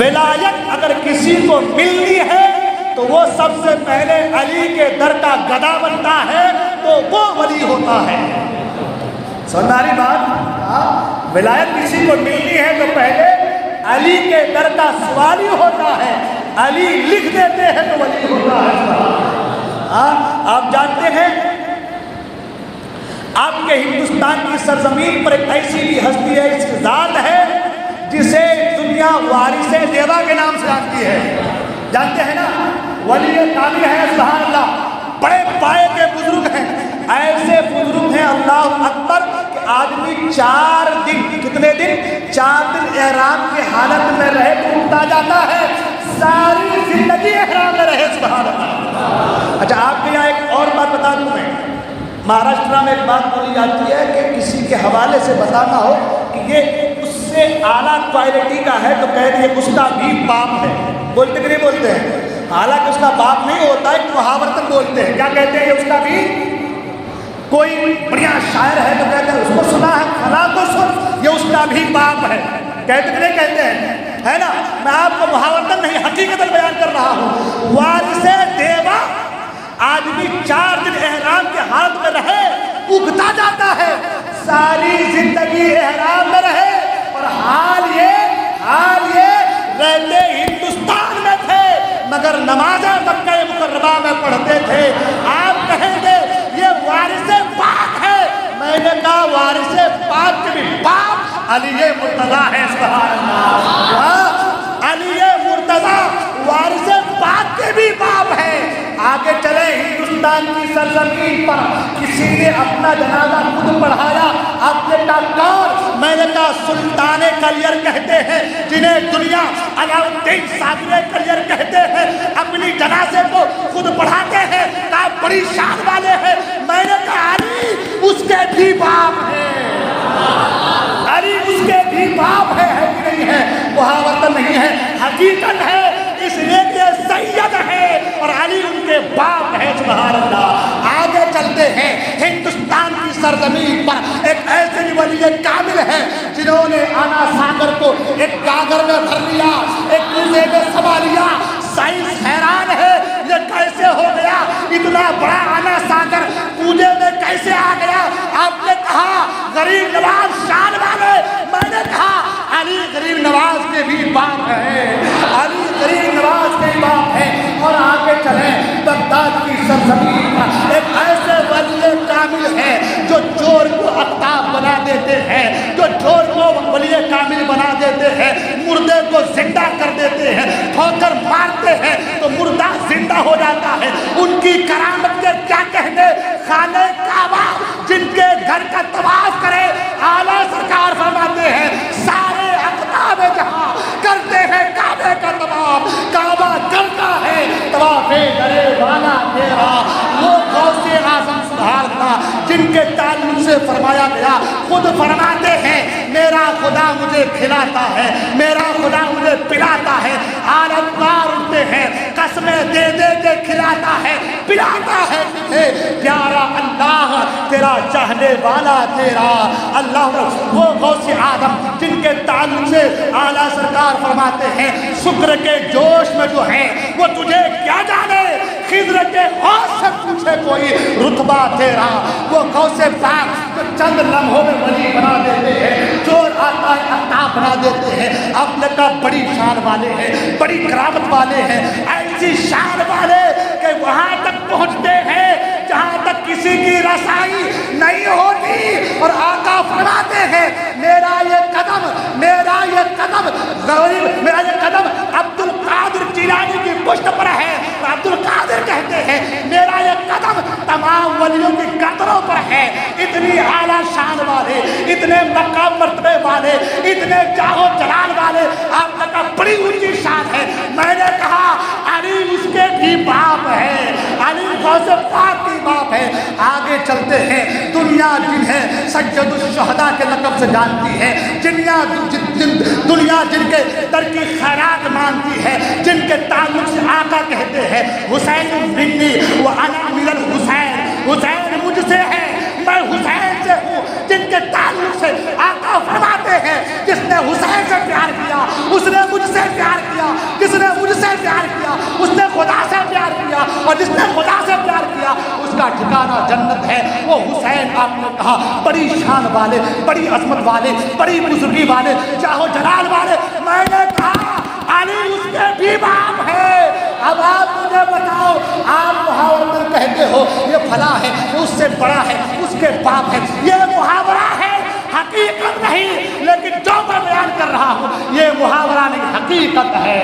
ولایت اگر کسی کو ملنی ہے تو وہ سب سے پہلے علی کے در کا گدا بنتا ہے تو وہ ولی ہوتا ہے. سمجھداری بات؟ ولایت کسی کو ملنی ہے تو پہلے علی کے در کا سوالی ہوتا ہے. علی لکھ دیتے ہیں تو ولی ہوتا ہے. آپ جانتے ہیں آپ کے ہندوستان کی سرزمین پر ایک ایسی بھی ہستی ہے، اس کی ذات ہے جسے دنیا وارث دیوا کے نام سے جانتی ہے. جانتے ہیں نا؟ ولی کامل ہے. سبحان اللہ. بڑے پائے کے بزرگ ہیں، ایسے بزرگ ہیں اللہ اکبر کہ آدمی 4 دن، کتنے دن؟ 4 دن احرام کی حالت میں رہے تو اٹھتا جاتا ہے، ساری زندگی احرام میں رہے. سبحان اللہ. اچھا آپ کے یہاں ایک اور بات بتا دوں میں. مہاراشٹر میں ایک بات بولی جاتی ہے کہ کسی کے حوالے سے بتانا ہو کہ یہ اس سے اعلیٰ کوالٹی کا ہے تو کہہ دیے اس کا بھی باپ ہے. بولتے کہ نہیں بولتے ہیں؟ حالانکہ اس کا باپ نہیں ہوتا ہے، محاورتن بولتے ہیں. کیا کہتے ہیں؟ یہ اس کا بھی. کوئی بڑھیا شاعر ہے تو کہتے ہیں اس کو سنا ہے، فلاں کو سن، یہ اس کا بھی باپ ہے. کہتے کہ نہیں کہتے ہیں؟ ہے نا؟ میں آپ کو محاورتن نہیں حقیقتاً بیان کر رہا ہوں. وارث دیوا آدمی 4 دن احرام کے حالت میں رہے، اگتا جاتا ہے، ساری زندگی احرام میں رہے. اور حال یہ رہتے ہندوستان میں تھے مگر نمازیں مکہ مکرمہ میں پڑھتے تھے. آپ کہیں گے یہ وارث پاک ہے. میں نے کہا وارث پاک کے بھی باپ علی مرتضیٰ ہے. سبحان اللہ. علی مرتضیٰ وارث پاک کے بھی باپ ہے. آگے چلے ہندوستان کی سرزمین پر کسی نے اپنا جنازہ خود پڑھایا. آپ نے کہا کون؟ میں نے کہا سلطان کلیر کہتے ہیں جنہیں دنیا علاؤالدین صابر کلیر کہتے ہیں. اپنی جنازے کو خود پڑھاتے ہیں، کہا بڑی شان والے ہیں. میں نے کہا علی اس کے بھی باپ ہے. علی اس کے بھی باپ ہے کہ نہیں ہے؟ محاورتن نہیں ہے، حقیقت ہے. اس لیے کہ سید ہے اور علی ان کے باپ ہے. سبحان اللہ. آگے چلتے ہیں. ہندوستان کی سرزمین پر ایک ایسے ولی کامل ہے جنہوں نے آنا ساگر کو ایک گاگر میں بھر لیا، ایک کوزے میں سما لیا. سائنس حیران ہے یہ کیسے ہو گیا، اتنا بڑا آنا ساگر کوزے میں کیسے آ گیا. آپ نے کہا غریب نواز شان والے. میں نے کہا علی غریب نواز کے بھی باپ ہے. علی غریب نواز کے باپ ہے. اور آگے چلیں بغداد کی سرزمین پر ایک ایسے ولی کامل ہے جو چور کو آفتاب بنا دیتے ہیں، جو چور کو ولی کامل بنا دیتے ہیں، مردے کو زندہ کر دیتے ہیں، ٹھوکر مارتے ہیں تو مردہ زندہ ہو جاتا ہے. ان کی کرامت کے کیا کہنے. خانہ کعبہ جن کے گھر کا طواف کرے اعلیٰ سرکار فرماتے ہیں سارے اقطاب جہاں کرتے ہیں کعبے کا طواف. کعبہ کرتا ہے طواف درے والا تیرا. وہ غوث اعظم سبحان اللہ جن کے تعلق سے فرمایا گیا خود فرماتے ہیں میرا خدا مجھے کھلاتا ہے، میرا خدا مجھے پلاتا ہے. عالمدار اٹھتے ہیں قسمیں دے دے کے کھلاتا ہے پلاتا ہے تجھے پیارا اللہ تیرا چاہنے والا تیرا اللہ. وہ غوث اعظم جن کے تعلق سے اعلیٰ سرکار فرماتے ہیں شکر کے جوش میں جو ہے وہ تجھے کیا جانے، خضر کے ہوش سے پوچھے کوئی رتبہ تیرا. وہ غوث پاک جو چند لمحوں میں ولی بنا دیتے ہیں، چور آتا ہے آفتاب بنا دیتے ہیں. آپ نے کہا بڑی شان والے ہیں، بڑی کرامت والے ہیں، ایسی شان والے کہ وہاں تک پہنچتے ہیں جہاں تک کسی کی رسائی نہیں ہوتی. اور آقا فرماتے ہیں میرا یہ قدم غریب، میرا یہ قدم عبد القادر جیلانی کی پشت پر ہے. عبد القادر کہتے ہیں میرا یہ قدم تمام ولیوں کی قدروں پر ہے. اتنی اعلیٰ شان والے، اتنے مقام مرتبے والے، اتنے جاہ و جلال والے. آپ نے کہا بڑی اونچی شان ہے. میں نے کہا علی اس کے بھی باپ ہے، علی غوث پاک کی باپ ہے. آگے چلتے ہیں. دنیا جنہیں سید الشہداء کے لقب سے جانتی ہے، دنیا جن کے در کی خیرات مانتی ہے، جن کے تعلق سے آقا کہتے ہیں حسین منی وانا من الحسین، حسین مجھ سے ہے میں حسین سے ہوں. جن کے تعلق سے آقا فرماتے ہیں جس نے حسین سے پیار کیا اس نے مجھ سے پیار کیا، جس نے مجھ سے پیار کیا اس نے خدا سے پیار کیا، اور جس نے خدا سے پیار کیا اس کا ٹھکانہ جنت ہے۔ وہ حسین آپ نے کہا بڑی شان والے، بڑی عظمت والے، بڑی بزرگی والے، جاہو جلال والے، میں نے کہا علی اس کے بھی باپ ہے۔ اب آپ مجھے بتاؤ، آپ محاورہ کہتے ہو یہ فلاں ہے، اس سے بڑا ہے، اس کے باپ ہے، یہ محاورہ ہے حقیقت نہیں، لیکن جو میں بیان کر رہا ہوں یہ محاورہ نہیں حقیقت ہے۔